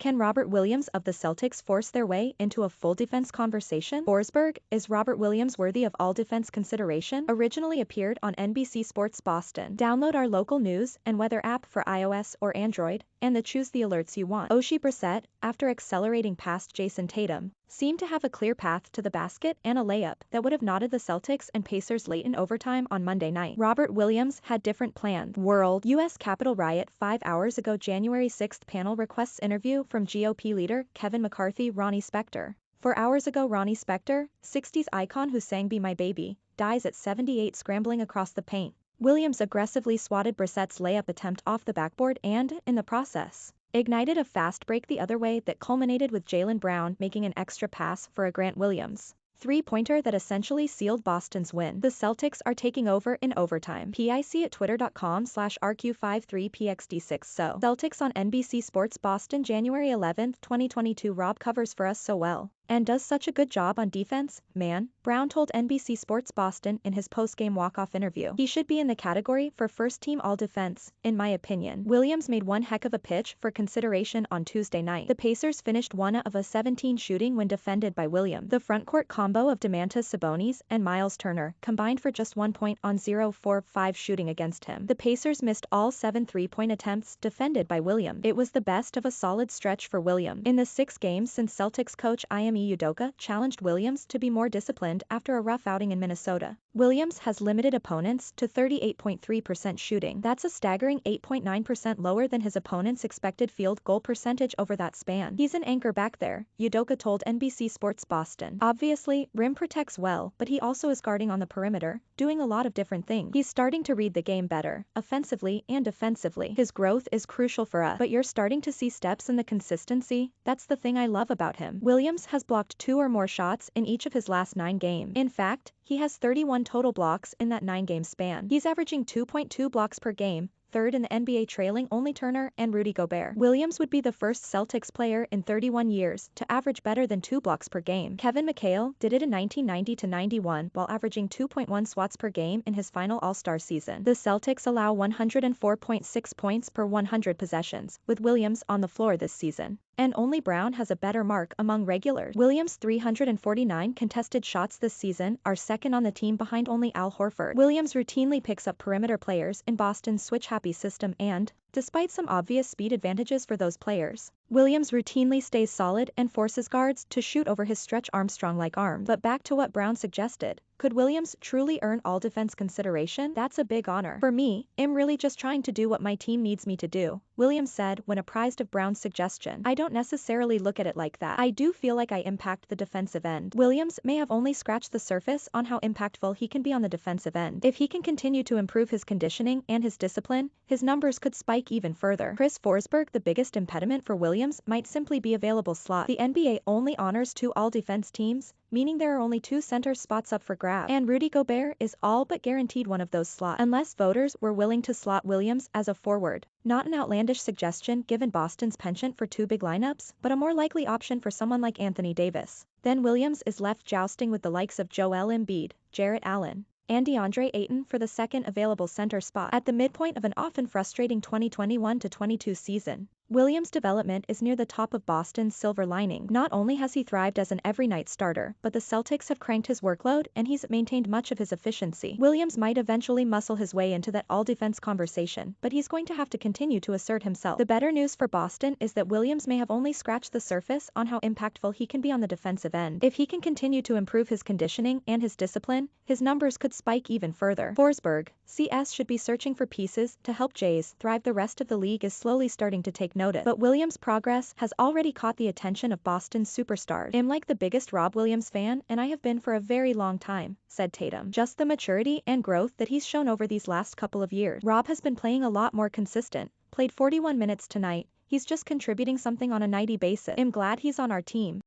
Can Robert Williams of the Celtics force their way into a full defense conversation? Forsberg, is Robert Williams worthy of all defense consideration? Originally appeared on NBC Sports Boston. Download our local news and weather app for iOS or Android, and choose the alerts you want. Oshie Brissett, after accelerating past Jason Tatum, seemed to have a clear path to the basket and a layup that would have knotted the Celtics and Pacers late in overtime on Monday night. Robert Williams had different plans. World U.S. Capitol riot 5 hours ago. January 6 panel requests interview from GOP leader Kevin McCarthy. Ronnie Spector. 4 hours ago, Ronnie Spector, 60s icon who sang Be My Baby, dies at 78 scrambling across the paint. Williams aggressively swatted Brissett's layup attempt off the backboard and, in the process, ignited a fast break the other way that culminated with Jaylen Brown making an extra pass for a Grant Williams three-pointer that essentially sealed Boston's win. The Celtics are taking over in overtime. PIC at twitter.com/RQ53PXD6. So, Celtics on NBC Sports Boston, January 11, 2022. Rob covers for us so well and does such a good job on defense, man, Brown told NBC Sports Boston in his post-game walk-off interview. He should be in the category for first-team all-defense, in my opinion. Williams made one heck of a pitch for consideration on Tuesday night. The Pacers finished 1 of 17 shooting when defended by Williams. The frontcourt combo of Domantas, Sabonis, and Myles Turner combined for just 1 point on 0-4-5 shooting against him. The Pacers missed all 7 3-point attempts defended by Williams. It was the best of a solid stretch for Williams. In the 6 games since Celtics coach Ime Udoka challenged Williams to be more disciplined after a rough outing in Minnesota, Williams has limited opponents to 38.3% shooting. That's a staggering 8.9% lower than his opponent's expected field goal percentage over that span. He's an anchor back there, Udoka told NBC Sports Boston. Obviously, rim protects well, but he also is guarding on the perimeter, doing a lot of different things. He's starting to read the game better, offensively and defensively. His growth is crucial for us, but you're starting to see steps in the consistency. That's the thing I love about him. Williams has blocked 2 or more shots in each of his last 9 games. In fact, he has 31 total blocks in that 9-game span. He's averaging 2.2 blocks per game, third in the NBA, trailing only Turner and Rudy Gobert. Williams would be the first Celtics player in 31 years to average better than 2 blocks per game. Kevin McHale did it in 1990-91 while averaging 2.1 swats per game in his final All-Star season. The Celtics allow 104.6 points per 100 possessions, with Williams on the floor this season. And only Brown has a better mark among regulars. Williams' 349 contested shots this season are second on the team behind only Al Horford. Williams routinely picks up perimeter players in Boston's switch-happy system and, despite some obvious speed advantages for those players, Williams routinely stays solid and forces guards to shoot over his Stretch Armstrong-like arm. But back to what Brown suggested. Could Williams truly earn all defense consideration? That's a big honor. For me, I'm really just trying to do what my team needs me to do, Williams said when apprised of Brown's suggestion. I don't necessarily look at it like that. I do feel like I impact the defensive end. Williams may have only scratched the surface on how impactful he can be on the defensive end. If he can continue to improve his conditioning and his discipline, his numbers could spike even further. Chris Forsberg, the biggest impediment for Williams, might simply be available slot. The NBA only honors 2 all-defense teams, meaning there are only 2 center spots up for grabs. And Rudy Gobert is all but guaranteed one of those slots, unless voters were willing to slot Williams as a forward. Not an outlandish suggestion given Boston's penchant for 2 big lineups, but a more likely option for someone like Anthony Davis. Then Williams is left jousting with the likes of Joel Embiid, Jarrett Allen, and DeAndre Ayton for the second available center spot. At the midpoint of an often frustrating 2021-22 season, Williams' development is near the top of Boston's silver lining. Not only has he thrived as an every-night starter, but the Celtics have cranked his workload and he's maintained much of his efficiency. Williams might eventually muscle his way into that all-defense conversation, but he's going to have to continue to assert himself. The better news for Boston is that Williams may have only scratched the surface on how impactful he can be on the defensive end. If he can continue to improve his conditioning and his discipline, his numbers could spike even further. Forsberg, CS should be searching for pieces to help Jays thrive. The rest of the league is slowly starting to take notice. But Williams' progress has already caught the attention of Boston's superstars. I'm like the biggest Rob Williams fan, and I have been for a very long time, said Tatum. Just the maturity and growth that he's shown over these last couple of years. Rob has been playing a lot more consistent, played 41 minutes tonight. He's just contributing something on a nightly basis. I'm glad he's on our team.